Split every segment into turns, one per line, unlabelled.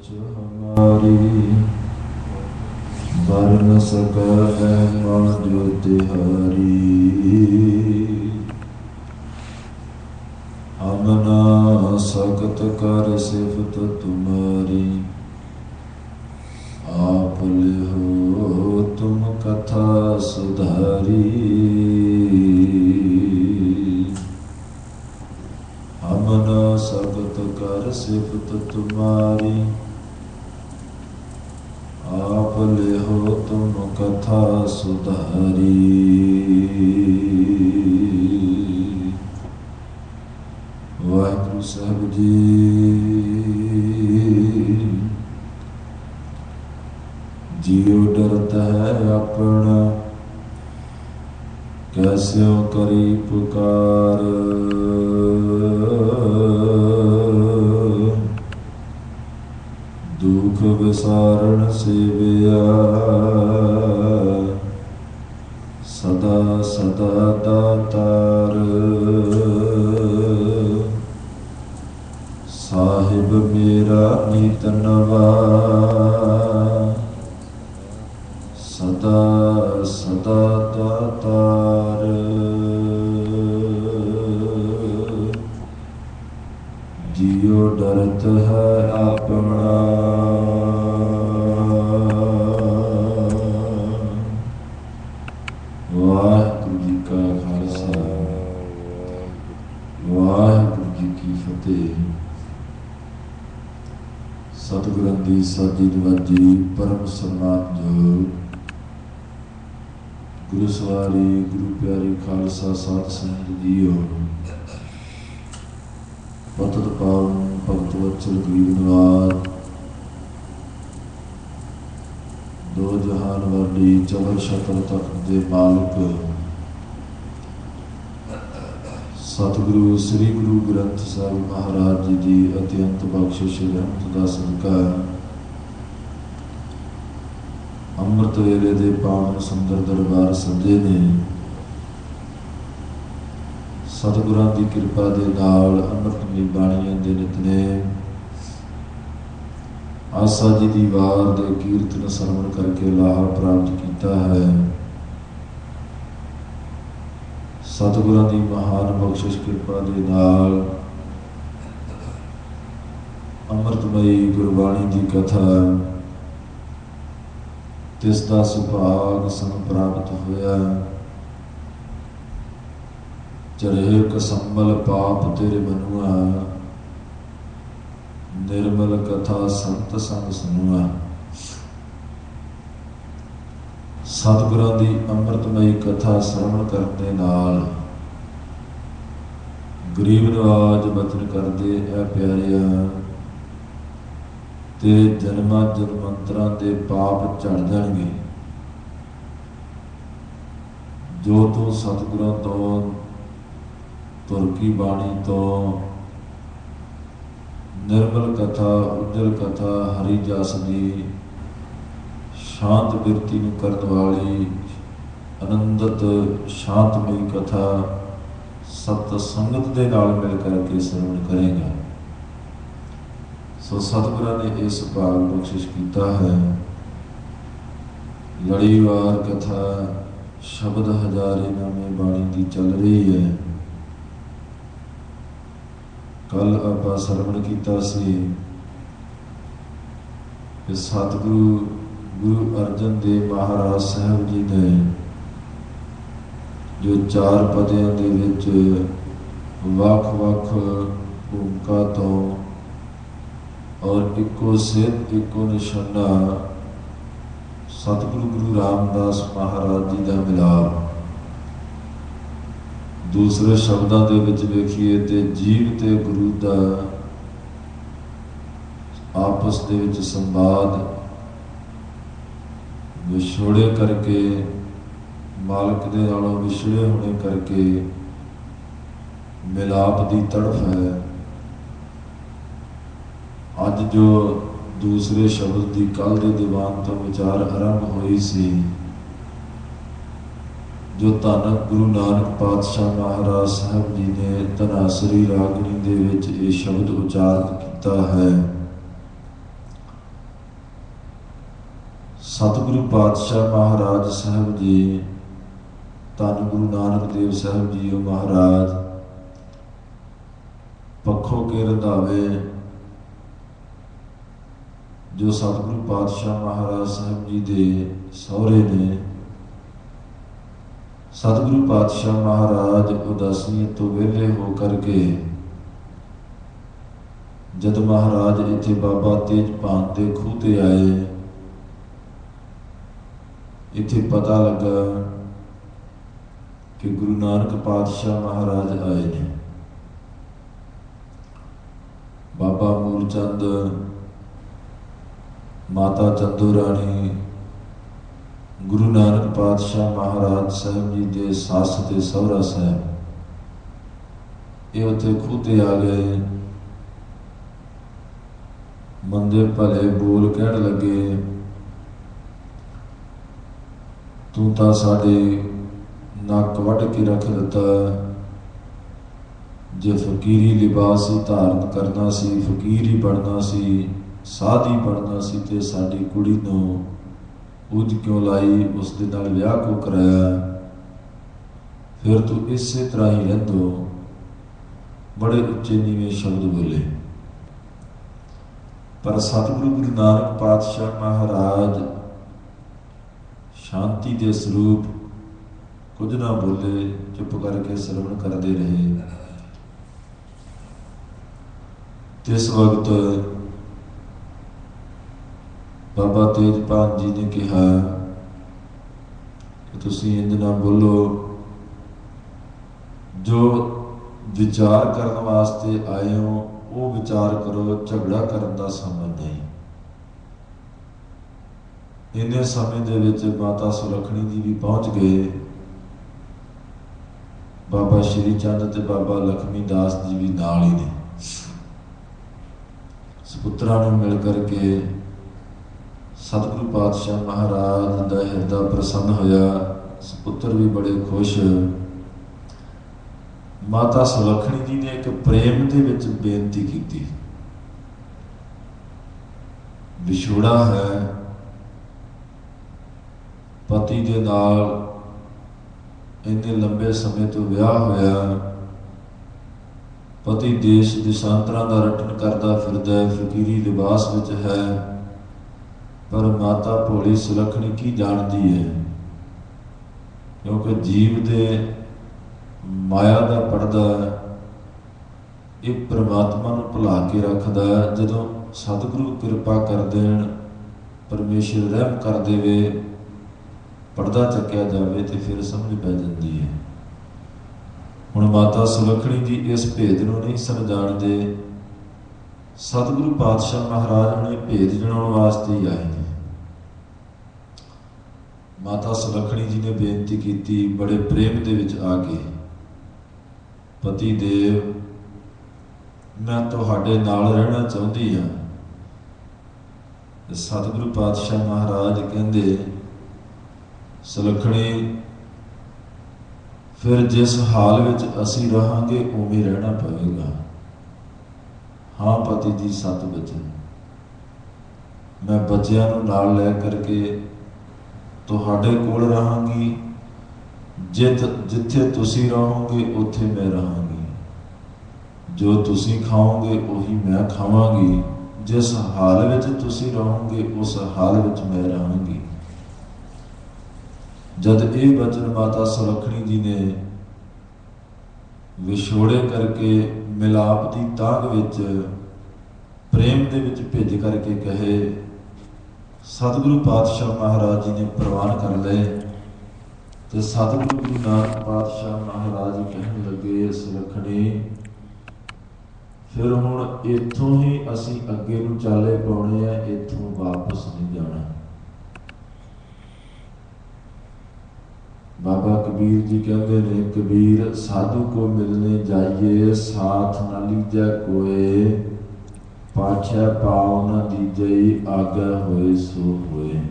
हमारी बर न सकै मां जो तिहारी, हम ना सकत कर सिफत तुम्हारी, आप लिहो तुम कथा सुधारी। हम ना सकत कर सिफत तुम्हारी, आप लिहो तुम कथा सुधारी। वाहिगुरु साहब जी। जियो डरता है अपना, कैस्यों करी पुकार। दुख विसारण सेविया, सदा सदा दातार। साहिब मेरा नीत नवा, सदा सदा दातार। जियो डरत है अपना, वाहिगुरु जी का खालसा, वाहिगुरु जी की फतेह। सतगुਰਾਂ ਦੀ ਸਾਜੀ ਨਿਵਾਜੀ परम ਸਨਮਾਨਯੋਗ गुरु सवारी गुरु प्यारे खालसा साध संगत जीओ। पतत पावन भगत वत्सल गरीब नवाज, दो जहान वाली चवर शतर तख्त दे मालिक सतगुरु श्री गुरु ग्रंथ साहिब महाराज जी की अत्यंत बख्शिश रहमत का सदका अमृत वेले दे पावन सुंदर दरबार सजे ने। सतगुਰਾਂ की कृपा के नाल अमृतमई बाणियां दे नितनेम आसा जी की वार दे कीर्तन सरवण करके लाहा प्राप्त किया है। सतगुਰਾਂ की महान बख्शिश कृपा के नाल अमृतमई गुरबाणी की कथा तिसका सुभाग सन प्राप्त होया। चढ़े कसंबल पाप तेरे मनुआ, निर्मल कथा संत संग सुनुआ। सतगुਰਾਂ की अमृतमई कथा श्रवण करने नाल गरीब नवाज बचन करते ऐ प्यारिया, तेरे जन्मां जन्मांतरां दे पाप झड़ जाणगे। जो तू सतगुਰਾਂ तो तुर की बाणी तो निर्मल कथा उज्जल कथा हरि जस दी शांत बिरती नूं करन वाली आनंदत शांतमई कथा सत संगत दे नाल मिल करके श्रवण करेगा। सो सतगुਰਾਂ ने इस भाग बख्शिश किया है। लड़ीवार कथा शब्द हजारे नामे बाणी की चल रही है। कल आपां श्रवण किया सी कि सतगुरु गुरु अर्जन देव महाराज साहब जी ने जो चार पदियां दे विच वख-वख भूमिका तो और इको सिद्ध इको निशाना सतगुरु गुरु रामदास महाराज जी का मिलाप। दूसरे शब्दों के विच वेखीए ते जीव ते गुरु का आपस दे विच संवाद विछोड़े करके मालिक दे नालों विछड़े होने करके मिलाप की तड़फ है। अज जो दूसरे शब्द की कल के दीवान तो विचार आरंभ हुई सी, जो धन गुरु नानक पातशाह महाराज साहब जी ने धनासरी रागनी दे विच ये शब्द उचारित किया है। सतगुरु पातशाह महाराज साहब जी, धन गुरु नानक देव साहब जी महाराज पखों के रंधावे जो सतगुरु पातशाह महाराज साहब जी के सहुरे ने, सतगुरु पातशाह महाराज उदासीयत तो वेले हो करके जद महाराज इत्थे बाबा तेजपान के खूह ते आए, इत्थे पता लगा कि गुरु नानक पातशाह महाराज आए ने। बाबा मूलचंद, माता चंदो राणी, गुरु नानक पातशाह महाराज साहब जी के सस ते सहुरा साहब, ये उत्थे खूह ते आ गए। मंदे भले बोल कहण लगे, तू तां साडे नक वढ़ के रख दिता, जे फकीरी लिबास ही धारण करना सी, फकीर ही बनना सी, साध ही बनना सी, ते साडी कुड़ी नूं उज क्यों लाई, उस दे नाल विआह क्यों कराया, फिर तू इसे तरह ही रहिंदो। बड़े उच्चे नीवें शब्द बोले, पर सतगुरु गुरु नानक पातशाह महाराज शांति के स्वरूप कुछ ना बोले, चुप करके श्रवण करते रहे। तिस वक्त बाबा तेजपाल जी ने कहा कि तुसीं इंज ना बोलो, जो विचार करने वास्ते आए हो वो विचार करो, झगड़ा करने का समय नहीं। इन्ने समय दे विच माता सुलखणी जी भी पहुंच गए, बाबा श्री चंद ते बाबा लक्ष्मी दास जी भी नाल ही ने। सपुत्रा ने मिल करके सतगुरु पातशाह महाराज का हिरदा प्रसन्न होया, सपुत्र भी बड़े खुश। माता सुलखणी जी ने एक प्रेम दे विच बेनती की, विछोड़ा है, पति दे नाल इन्ने लंबे समय तो विआह होया, पति देश देशांतरां दा रटन करदा फिरदा है, फकीरी लिबास विच है, पर माता भोली सुलखणी की जानती है, क्योंकि जीव दे माया का पड़दा ये परमात्मा नूं भुला के रखदा। जदों सतगुरु कृपा कर देण, परमेश्वर रहम कर देवे, पड़दा चक्या जाए तो फिर समझ पै जाती है। हुण माता सुलखणी जी इस भेद नूं नहीं समझाणदे, सतगुरु पातशाह महाराज ने भेद जणाउण वास्ते ही आए ने। माता सुलखणी जी ने बेनती की, बड़े प्रेम दे विच आके, पति देव मैं तुहाडे नाल रहना चाहती हाँ। सतगुरु पातशाह महाराज कहंदे, सुलखणी फिर जिस हाल विच असीं रहांगे उवें रहना पवेगा। हाँ पति जी, सत बचन, मैं बच्चियां नूं नाल लै करके तुहाडे कोल रहांगी, जिथे तुसीं रहोगे उत्थे मैं रहांगी, जो तुसीं खाओगे उही मैं खावांगी, जिस हाल विच तुसीं रहोगे उस हाल विच मैं रहांगी। जद ये वचन माता सुलखणी जी ने विछोड़े करके मिलाप की तांग विच प्रेम दे विच भेज करके कहे, सतगुरु पातशाह महाराज जी ने प्रवान कर ले। तो सतगुरु गुरु नानक पातशाह महाराज कहन लगे, सुलखणी फिर हुण इत्थों ही असीं अगे नूं चाले पाउणे आ, इत्थों वापस नहीं जाना। बाबा कबीर जी कहते ने, कबीर साधु को मिलने जाइए, साथ न लीजै कोय, पाछै पाओ न दीजई, आगे होए सो होए।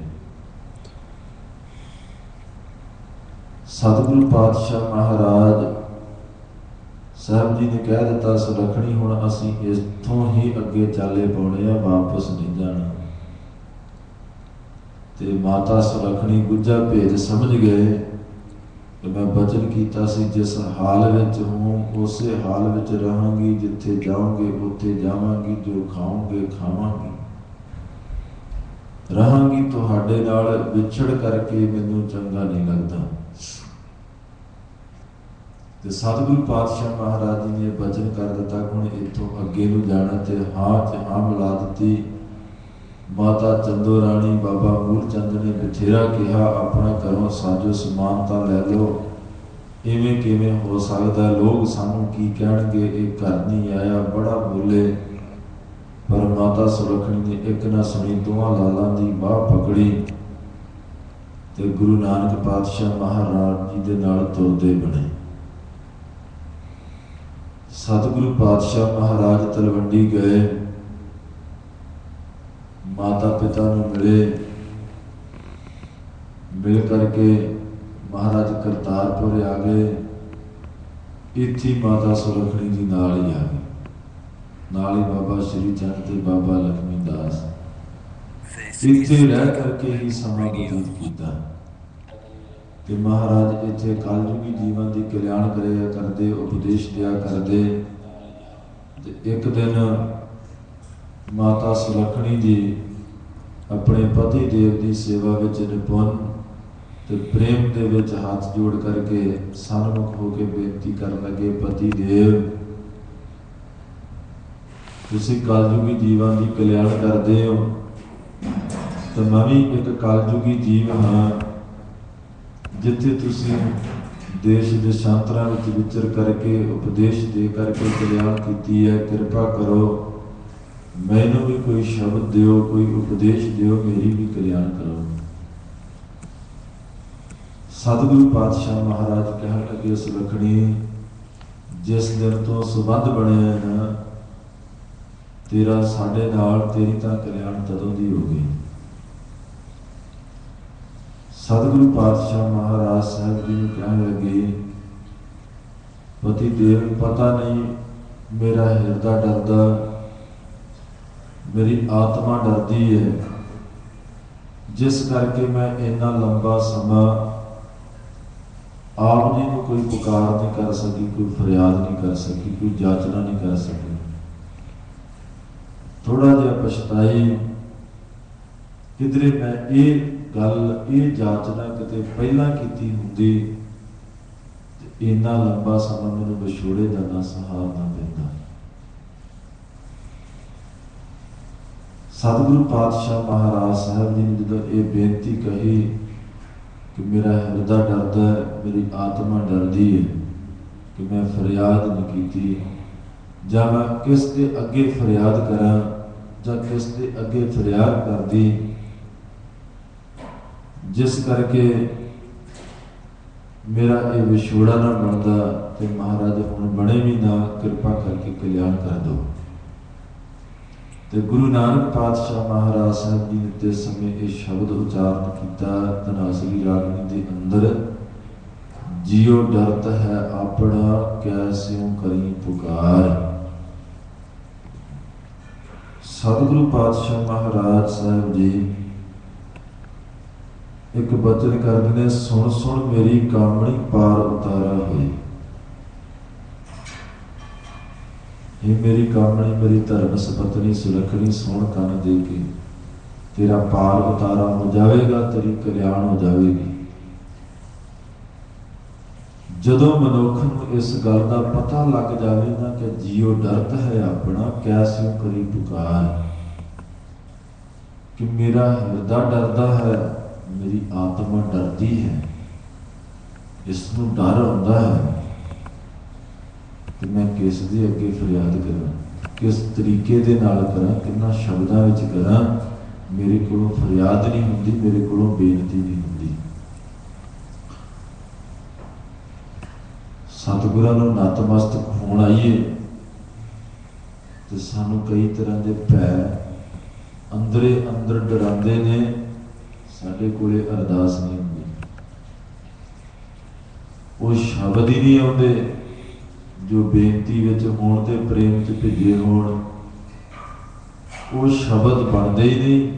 सतगुरु पातशाह महाराज साहब जी ने कह दिता, सुलखणी हुण असीं इत्थों ही अगे चाले पाउणे आ, वापस नहीं जाना। ਤੇ ਮਾਤਾ ਸੁਲੱਖਣੀ ਗੁੱਝਾ ਭੇਦ ਸਮਝ ਗਏ ਕਿ ਮੈਂ ਬਚਨ ਕੀਤਾ ਸੀ ਜਿਸ ਹਾਲ ਵਿੱਚ ਹੂੰ ਉਸੇ ਹਾਲ ਵਿੱਚ ਰਹਾਂਗੀ, ਜਿੱਥੇ ਜਾਓਗੇ ਉੱਥੇ ਜਾਵਾਂਗੀ, ਜੋ ਖਾਓਗੇ ਖਾਵਾਂਗੀ, ਰਹਾਂਗੀ ਤੁਹਾਡੇ ਨਾਲ, ਵਿਛੜ ਕਰਕੇ ਮੈਨੂੰ ਚੰਗਾ ਨਹੀਂ ਲੱਗਦਾ। ਤੇ ਸਤਿਗੁਰੂ ਪਾਤਸ਼ਾਹ ਮਹਾਰਾਜ ਜੀ ਨੇ ਬਚਨ ਕਰ ਦਿੱਤਾ ਹੁਣ ਇੱਥੋਂ ਅੱਗੇ ਨੂੰ ਜਾਣਾ, ਤੇ ਹਾਂ ਚ ਹਾਂ ਮਿਲਾ ਦਿੱਤੀ। ਮਾਤਾ ਚੰਦੋ ਰਾਣੀ ਬਾਬਾ ਮੂਲ ਚੰਦ ਨੇ ਬਥੇਰਾ ਕਿਹਾ ਆਪਣਾ ਘਰੋਂ ਸਾਜੋ ਸਮਾਨ ਤਾਂ ਲੈ ਲਓ, ਇਵੇਂ ਕਿਵੇਂ ਹੋ ਸਕਦਾ, ਲੋਕ ਸਾਨੂੰ ਕੀ ਕਹਿਣਗੇ, ਇਹ ਘਰ ਨਹੀਂ ਆਇਆ, ਬੜਾ ਬੋਲੇ। ਪਰ ਮਾਤਾ ਸੁਲੱਖਣੀ ਨੇ ਇੱਕ ਨਾ ਸੁਣੀ, ਦੋਹਾਂ ਲਾਲਾਂ ਦੀ ਬਾਹ ਪਕੜੀ ਤੇ ਗੁਰੂ ਨਾਨਕ ਪਾਤਸ਼ਾਹ ਮਹਾਰਾਜ ਜੀ ਦੇ ਨਾਲ ਤੁਰਦੇ ਬਣੇ। ਸਤਿਗੁਰੂ ਪਾਤਸ਼ਾਹ ਮਹਾਰਾਜ ਤਲਵੰਡੀ ਗਏ, ਮਾਤਾ ਪਿਤਾ ਨੂੰ ਮਿਲੇ, ਮਿਲ ਕਰਕੇ ਮਹਾਰਾਜ ਕਰਤਾਰਪੁਰ ਆ ਗਏ। ਇੱਥੇ ਮਾਤਾ ਸੁਲੱਖਣੀ ਜੀ ਨਾਲ ਹੀ ਆ ਗਈ, ਨਾਲ ਹੀ ਬਾਬਾ ਸ਼੍ਰੀ ਚੰਦ ਤੇ ਬਾਬਾ ਲਖਮੀ ਦਾਸ। ਇੱਥੇ ਰਹਿ ਕਰਕੇ ਹੀ ਸਮਾਂ ਬਤੀਤ ਕੀਤਾ ਤੇ ਮਹਾਰਾਜ ਇੱਥੇ ਕਲਯੁਗੀ ਜੀਵਨ ਦੀ ਕਲਿਆਣ ਕਰਿਆ ਕਰਦੇ, ਉਪਦੇਸ਼ ਦਿਆ ਕਰਦੇ। ਤੇ ਇੱਕ ਦਿਨ ਮਾਤਾ ਸੁਲੱਖਣੀ ਜੀ ਆਪਣੇ ਪਤੀ ਦੇਵ ਦੀ ਸੇਵਾ ਵਿੱਚ ਨਿਪੁੰਨ ਤੇ ਪ੍ਰੇਮ ਦੇ ਵਿੱਚ ਹੱਥ ਜੋੜ ਕਰਕੇ ਸਨਮੁਖ ਹੋ ਕੇ ਬੇਨਤੀ ਕਰਨ ਲੱਗੇ, ਪਤੀ ਦੇਵ ਤੁਸੀਂ ਕਲਯੁਗੀ ਜੀਵਾਂ ਦੀ ਕਲਿਆਣ ਕਰਦੇ ਹੋ, ਤੇ ਮੈਂ ਵੀ ਇੱਕ ਕਲਯੁਗੀ ਜੀਵ ਹਾਂ। ਜਿੱਥੇ ਤੁਸੀਂ ਦੇਸ਼ ਦੇਸ਼ਾਂਤਰਾਂ ਵਿੱਚ ਵਿਚਰ ਕਰਕੇ ਉਪਦੇਸ਼ ਦੇ ਕਰਕੇ ਕਲਿਆਣ ਕੀਤੀ ਹੈ, ਕਿਰਪਾ ਕਰੋ ਮੈਨੂੰ ਵੀ ਕੋਈ ਸ਼ਬਦ ਦਿਓ, ਕੋਈ ਉਪਦੇਸ਼ ਦਿਓ, ਮੇਰੀ ਵੀ ਕਲਿਆਣ ਕਰੋ। ਸਤਿਗੁਰੂ ਪਾਤਸ਼ਾਹ ਮਹਾਰਾਜ ਕਹਿਣ ਲੱਗੇ, ਸੁਲੱਖਣੀ ਜਿਸ ਦਿਨ ਤੋਂ ਸੰਬੰਧ ਬਣਿਆ ਨਾ ਤੇਰਾ ਸਾਡੇ ਨਾਲ, ਤੇਰੀ ਤਾਂ ਕਲਿਆਣ ਤਦੋਂ ਦੀ ਹੋ ਗਈ। ਸਤਿਗੁਰੂ ਪਾਤਸ਼ਾਹ ਮਹਾਰਾਜ ਸਾਹਿਬ ਜੀ ਨੂੰ ਕਹਿਣ ਲੱਗੇ, ਪਤੀ ਦੇਵ ਪਤਾ ਨਹੀਂ ਮੇਰਾ ਹਿਰਦਾ ਡਰਦਾ, ਮੇਰੀ ਆਤਮਾ ਡਰਦੀ ਹੈ, ਜਿਸ ਕਰਕੇ ਮੈਂ ਇੰਨਾ ਲੰਬਾ ਸਮਾਂ ਆਪ ਜੀ ਨੂੰ ਕੋਈ ਪੁਕਾਰ ਨਹੀਂ ਕਰ ਸਕੀ, ਕੋਈ ਫਰਿਆਦ ਨਹੀਂ ਕਰ ਸਕੀ, ਕੋਈ ਜਾਚਨਾ ਨਹੀਂ ਕਰ ਸਕੀ। ਥੋੜਾ ਜਿਹਾ ਪਛਤਾਈ, ਕਿਧਰੇ ਮੈਂ ਇਹ ਗੱਲ, ਇਹ ਜਾਚਨਾ ਕਿਤੇ ਪਹਿਲਾਂ ਕੀਤੀ ਹੁੰਦੀ ਤੇ ਇੰਨਾ ਲੰਬਾ ਸਮਾਂ ਮੈਨੂੰ ਵਿਛੋੜੇ ਦਾ ਨਾ ਸਹਾਰਨਾ ਪੈਂਦਾ। ਸਤਿਗੁਰੂ ਪਾਤਸ਼ਾਹ ਮਹਾਰਾਜ ਸਾਹਿਬ ਜੀ ਨੇ ਜਦੋਂ ਇਹ ਬੇਨਤੀ ਕਹੀ ਕਿ ਮੇਰਾ ਹਿਰਦਾ ਡਰਦਾ ਹੈ, ਮੇਰੀ ਆਤਮਾ ਡਰਦੀ ਹੈ, ਕਿ ਮੈਂ ਫਰਿਆਦ ਨਹੀਂ ਕੀਤੀ, ਜਾਂ ਮੈਂ ਕਿਸ ਦੇ ਅੱਗੇ ਫਰਿਆਦ ਕਰਾਂ, ਜਾਂ ਕਿਸ ਦੇ ਅੱਗੇ ਫਰਿਆਦ ਕਰਦੀ, ਜਿਸ ਕਰਕੇ ਮੇਰਾ ਇਹ ਵਿਛੋੜਾ ਨਾ ਬਣਦਾ। ਤੇ ਮਹਾਰਾਜ ਹੁਣ ਬਣੇ ਵੀ ਨਾ, ਕਿਰਪਾ ਕਰਕੇ ਕਲਿਆਣ ਕਰ ਦਿਓ। ਤੇ ਗੁਰੂ ਨਾਨਕ ਪਾਤਸ਼ਾਹ ਮਹਾਰਾਜ ਸਾਹਿਬ ਜੀ ਨੇ ਤੇ ਸਮੇਂ ਇਹ ਸ਼ਬਦ ਉਚਾਰਨ ਕੀਤਾ ਧਨਾਸਰੀ ਰਾਗਨੀ ਦੇ ਅੰਦਰ, ਜਿਉ ਡਰਤ ਹੈ ਆਪਣਾ, ਕੈਸਿਉ ਕਰੀ ਪੁਕਾਰ। ਸਤਿਗੁਰੂ ਪਾਤਸ਼ਾਹ ਮਹਾਰਾਜ ਸਾਹਿਬ ਜੀ ਇੱਕ ਬਚਨ ਕਰਦੇ ਨੇ, ਸੁਣ ਸੁਣ ਮੇਰੀ ਕਾਮਣੀ ਪਾਰ ਉਤਾਰਾ ਹੋਈ। ਇਹ ਮੇਰੀ ਕਾਮਣੀ, ਮੇਰੀ ਧਰਮ ਸਪਤਨੀ ਸੁਲੱਖਣੀ, ਸੁਣ ਕੰਨ ਦੇ ਕੇ, ਤੇਰਾ ਪਾਰ ਉਤਾਰਾ ਹੋ ਜਾਵੇਗਾ, ਤੇਰੀ ਕਲਿਆਣ ਹੋ ਜਾਵੇਗੀ। ਜਦੋਂ ਮਨੁੱਖ ਨੂੰ ਇਸ ਗੱਲ ਦਾ ਪਤਾ ਲੱਗ ਜਾਵੇ ਨਾ ਕਿ ਜੀਉ ਡਰਤ ਹੈ ਆਪਣਾ, ਕੈਸਿਉ ਕਰੀ ਪੁਕਾਰ, ਕਿ ਮੇਰਾ ਹਿਰਦਾ ਡਰਦਾ ਹੈ, ਮੇਰੀ ਆਤਮਾ ਡਰਦੀ ਹੈ, ਇਸ ਨੂੰ ਡਰ ਹੁੰਦਾ ਹੈ ਕਿ ਮੈਂ ਕਿਸ ਦੇ ਅੱਗੇ ਫਰਿਆਦ ਕਰਾਂ, ਕਿਸ ਤਰੀਕੇ ਦੇ ਨਾਲ ਕਰਾਂ, ਕਿੰਨਾ ਸ਼ਬਦਾਂ ਵਿੱਚ ਕਰਾਂ। ਮੇਰੇ ਕੋਲੋਂ ਫਰਿਆਦ ਨਹੀਂ ਹੁੰਦੀ, ਮੇਰੇ ਕੋਲੋਂ ਬੇਨਤੀ ਨਹੀਂ ਹੁੰਦੀ। ਸਤਿਗੁਰਾਂ ਨੂੰ ਨਤਮਸਤਕ ਹੋਣ ਆਈਏ ਤੇ ਸਾਨੂੰ ਕਈ ਤਰ੍ਹਾਂ ਦੇ ਭੈ ਅੰਦਰੇ ਅੰਦਰ ਡਰਾਉਂਦੇ ਨੇ, ਸਾਡੇ ਕੋਲੇ ਅਰਦਾਸ ਨਹੀਂ ਹੁੰਦੀ, ਉਹ ਸ਼ਬਦ ਹੀ ਨਹੀਂ ਆਉਂਦੇ ਜੋ ਬੇਨਤੀ ਵਿੱਚ ਹੋਣ ਤੇ ਪ੍ਰੇਮ ਚ ਭਿੱਜੇ ਹੋਣ, ਉਹ ਸ਼ਬਦ ਬਣਦੇ ਹੀ ਨਹੀਂ।